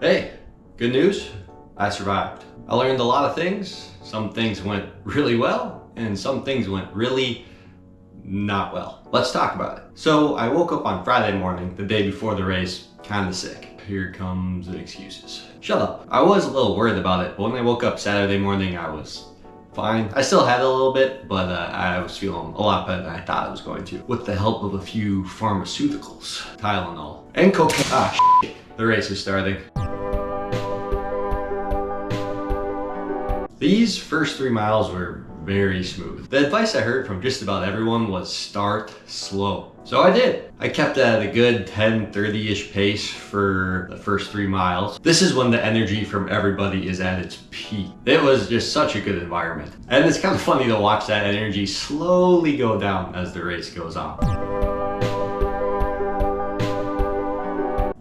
Hey, good news, I survived. I learned a lot of things. Some things went really well, and some things went really not well. Let's talk about it. So I woke up on Friday morning, the day before the race, kinda sick. Here comes the excuses. Shut up. I was a little worried about it, but when I woke up Saturday morning, I was fine. I still had a little bit, but I was feeling a lot better than I thought I was going to. With the help of a few pharmaceuticals, Tylenol, and cocaine. Ah, shit. The race is starting. These first 3 miles were very smooth. The advice I heard from just about everyone was start slow. So I did. I kept at a good 10:30-ish pace for the first 3 miles. This is when the energy from everybody is at its peak. It was just such a good environment. And it's kind of funny to watch that energy slowly go down as the race goes on.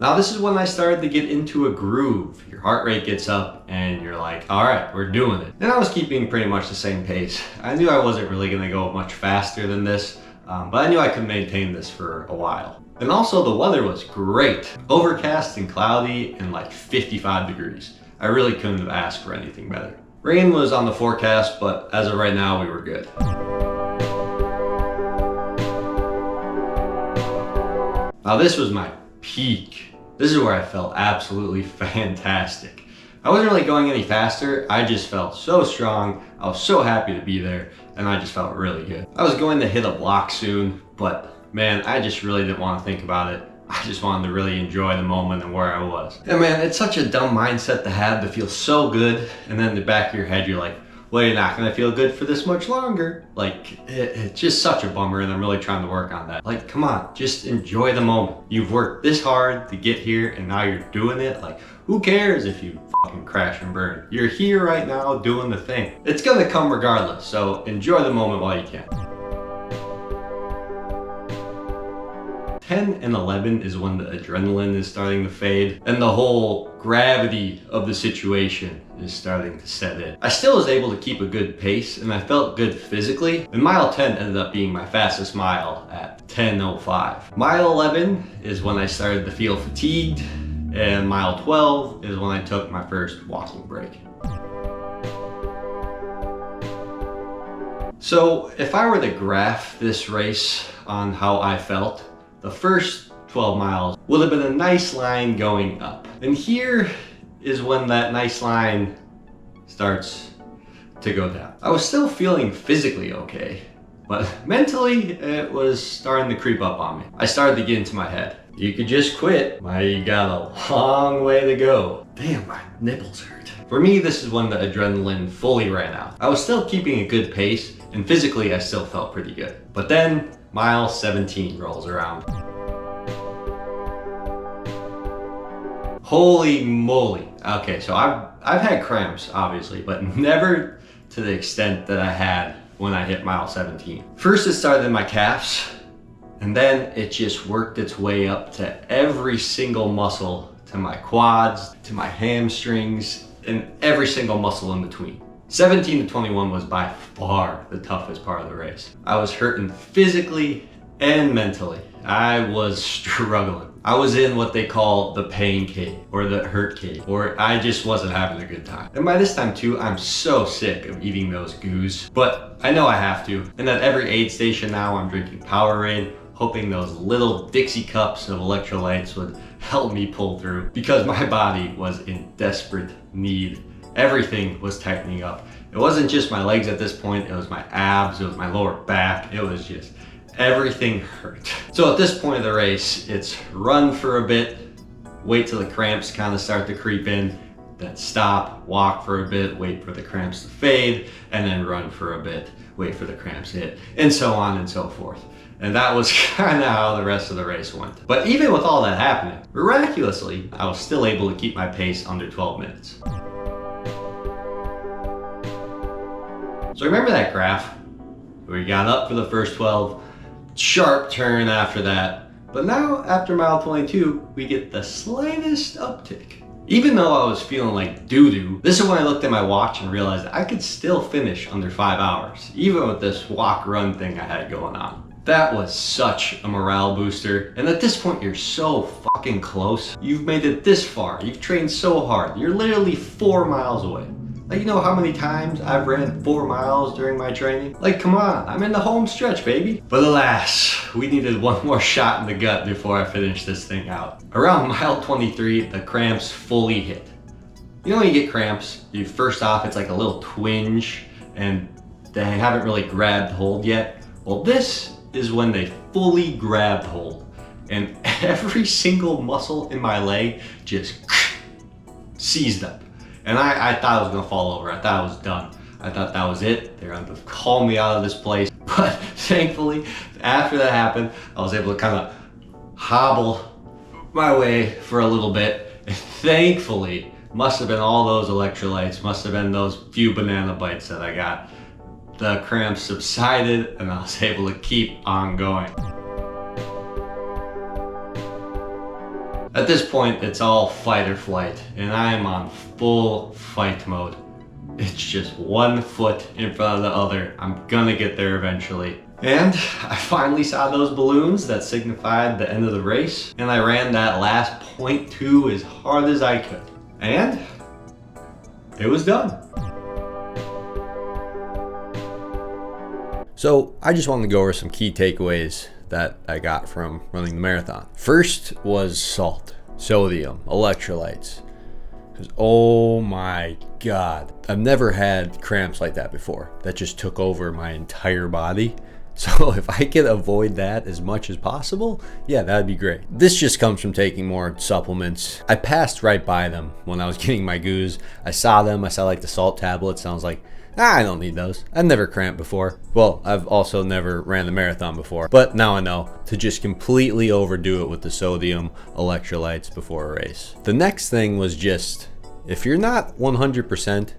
Now this is when I started to get into a groove. Your heart rate gets up and you're like, all right, we're doing it. And I was keeping pretty much the same pace. I knew I wasn't really gonna go much faster than this, but I knew I could maintain this for a while. And also the weather was great. Overcast and cloudy and like 55 degrees. I really couldn't have asked for anything better. Rain was on the forecast, but as of right now, we were good. Now this was my peak. This is where I felt absolutely fantastic. I wasn't really going any faster. I just felt so strong. I was so happy to be there, and I just felt really good. I was going to hit a block soon, but man, I just really didn't want to think about it. I just wanted to really enjoy the moment and where I was. And man, it's such a dumb mindset to have, to feel so good, and then in the back of your head, you're like, well, you're not gonna feel good for this much longer. Like, it's just such a bummer, and I'm really trying to work on that. Like, come on, just enjoy the moment. You've worked this hard to get here, and now you're doing it. Like, who cares if you fucking crash and burn? You're here right now doing the thing. It's gonna come regardless, so enjoy the moment while you can. 10 and 11 is when the adrenaline is starting to fade and the whole gravity of the situation is starting to set in. I still was able to keep a good pace and I felt good physically, and mile 10 ended up being my fastest mile at 10:05. Mile 11 is when I started to feel fatigued, and mile 12 is when I took my first walking break. So if I were to graph this race on how I felt, the first 12 miles would have been a nice line going up. And here is when that nice line starts to go down. I was still feeling physically okay, but mentally it was starting to creep up on me. I started to get into my head. You could just quit. You got a long way to go. Damn, my nipples hurt. For me, this is when the adrenaline fully ran out. I was still keeping a good pace, and physically I still felt pretty good. But then mile 17 rolls around. Holy moly. Okay, so I've had cramps, obviously, but never to the extent that I had when I hit mile 17. First it started in my calves, and then it just worked its way up to every single muscle, to my quads, to my hamstrings, and every single muscle in between. 17 to 21 was by far the toughest part of the race. I was hurting physically and mentally. I was struggling. I was in what they call the pain cave or the hurt cave, or I just wasn't having a good time. And by this time too, I'm so sick of eating those goos, but I know I have to. And at every aid station now, I'm drinking Powerade, hoping those little Dixie cups of electrolytes would help me pull through, because my body was in desperate need. Everything was tightening up. It wasn't just my legs at this point, it was my abs, it was my lower back, it was just, everything hurt. So at this point of the race, it's run for a bit, wait till the cramps kind of start to creep in, then stop, walk for a bit, wait for the cramps to fade, and then run for a bit, wait for the cramps to hit, and so on and so forth. And that was kind of how the rest of the race went. But even with all that happening, miraculously, I was still able to keep my pace under 12 minutes. So remember that graph where we got up for the first 12, sharp turn after that, but now after mile 22, we get the slightest uptick. Even though I was feeling like doo-doo, this is when I looked at my watch and realized I could still finish under 5 hours, even with this walk-run thing I had going on. That was such a morale booster. And at this point, you're so fucking close. You've made it this far. You've trained so hard. You're literally 4 miles away. Like, you know how many times I've ran 4 miles during my training? Like, come on, I'm in the home stretch, baby. But alas, we needed one more shot in the gut before I finished this thing out. Around mile 23, the cramps fully hit. You know when you get cramps, first off, it's like a little twinge and they haven't really grabbed hold yet. Well, this is when they fully grabbed hold. And every single muscle in my leg just seized up. And I thought I was gonna fall over. I thought I was done. I thought that was it. They were gonna call me out of this place. But thankfully, after that happened, I was able to kind of hobble my way for a little bit. And thankfully, must have been all those electrolytes, must have been those few banana bites that I got. The cramps subsided and I was able to keep on going. At this point, it's all fight or flight, and I am on full fight mode. It's just one foot in front of the other. I'm gonna get there eventually. And I finally saw those balloons that signified the end of the race, and I ran that last 0.2 as hard as I could. And it was done. So I just wanted to go over some key takeaways that I got from running the marathon. First was salt, sodium, electrolytes. Because oh my God, I've never had cramps like that before. That just took over my entire body. So if I could avoid that as much as possible, yeah, that'd be great. This just comes from taking more supplements. I passed right by them when I was getting my goos. I saw them, I saw like the salt tablets. I was like, I don't need those. I've never cramped before. Well, I've also never ran the marathon before, but now I know to just completely overdo it with the sodium electrolytes before a race. The next thing was just, if you're not 100%,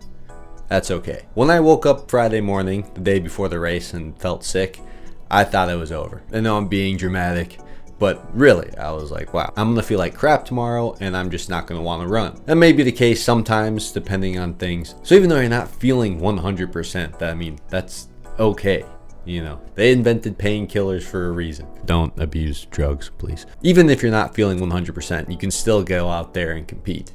that's okay. When I woke up Friday morning, the day before the race, and felt sick, I thought it was over. I know I'm being dramatic, but really, I was like, wow, I'm gonna feel like crap tomorrow and I'm just not gonna wanna run. That may be the case sometimes, depending on things. So even though you're not feeling 100%, that's okay. You know, they invented painkillers for a reason. Don't abuse drugs, please. Even if you're not feeling 100%, you can still go out there and compete.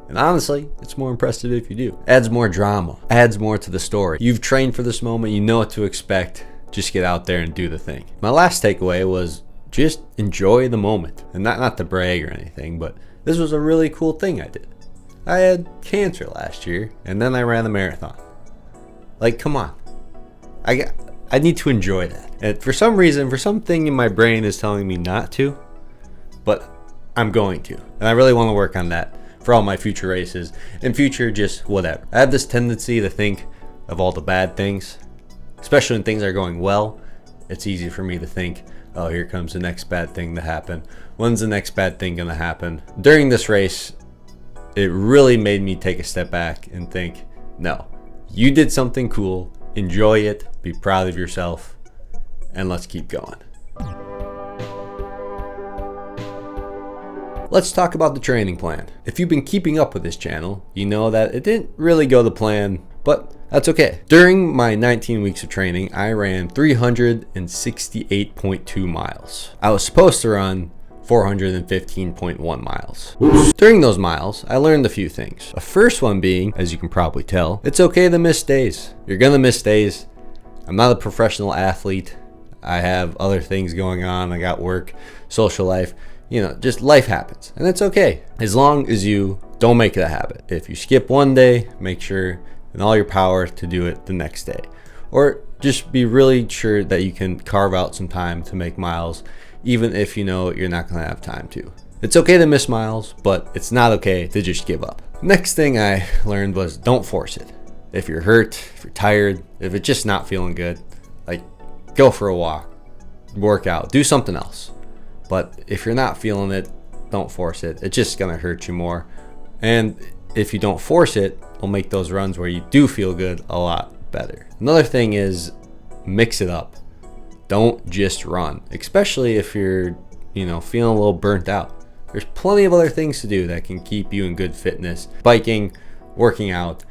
And honestly, it's more impressive if you do. Adds more drama, adds more to the story. You've trained for this moment, you know what to expect. Just get out there and do the thing. My last takeaway was just enjoy the moment. And not to brag or anything, but this was a really cool thing I did. I had cancer last year, and then I ran a marathon. Like, come on. I need to enjoy that. And for some reason, for something in my brain is telling me not to, but I'm going to. And I really want to work on that for all my future races and future just whatever. I have this tendency to think of all the bad things, especially when things are going well. It's easy for me to think, oh, here comes the next bad thing to happen. When's the next bad thing gonna happen? During this race, it really made me take a step back and think, no, you did something cool, enjoy it, be proud of yourself, and let's keep going. Let's talk about the training plan. If you've been keeping up with this channel, you know that it didn't really go to plan, but that's okay. During my 19 weeks of training, I ran 368.2 miles. I was supposed to run 415.1 miles. During those miles, I learned a few things. The first one being, as you can probably tell, it's okay to miss days. You're gonna miss days. I'm not a professional athlete. I have other things going on. I got work, social life. You know, just life happens, and it's okay as long as you don't make it a habit. If you skip one day, make sure in all your power to do it the next day, or just be really sure that you can carve out some time to make miles, even if you know you're not gonna have time to. It's okay to miss miles, but it's not okay to just give up. Next thing I learned was don't force it. If you're hurt, if you're tired, if it's just not feeling good, like go for a walk, work out, do something else. But if you're not feeling it, don't force it. It's just gonna hurt you more. And if you don't force it, it'll make those runs where you do feel good a lot better. Another thing is mix it up. Don't just run, especially if you're, feeling a little burnt out. There's plenty of other things to do that can keep you in good fitness. Biking, working out,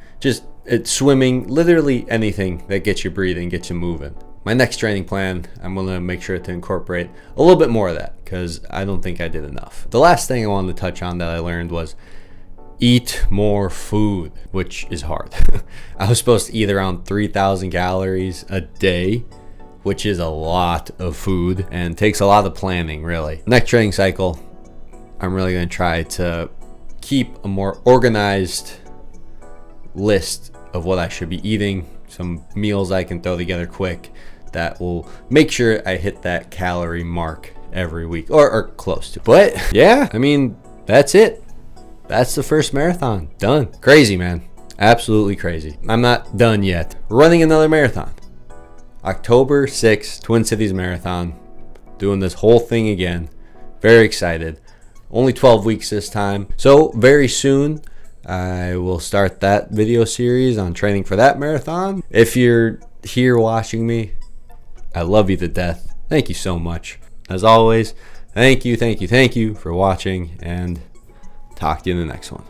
swimming, literally anything that gets you breathing, gets you moving. my next training plan, I'm gonna make sure to incorporate a little bit more of that because I don't think I did enough. The last thing I wanted to touch on that I learned was eat more food, which is hard. I was supposed to eat around 3,000 calories a day, which is a lot of food and takes a lot of planning, really. Next training cycle, I'm really gonna try to keep a more organized list of what I should be eating, some meals I can throw together quick that will make sure I hit that calorie mark every week or close to. But yeah, I mean, that's it. That's the first marathon done. Crazy, man. Absolutely crazy. I'm not done yet. Running another marathon. October 6th, Twin Cities Marathon. Doing this whole thing again. Very excited. Only 12 weeks this time. So very soon, I will start that video series on training for that marathon. If you're here watching me, I love you to death. Thank you so much. As always, thank you for watching, and talk to you in the next one.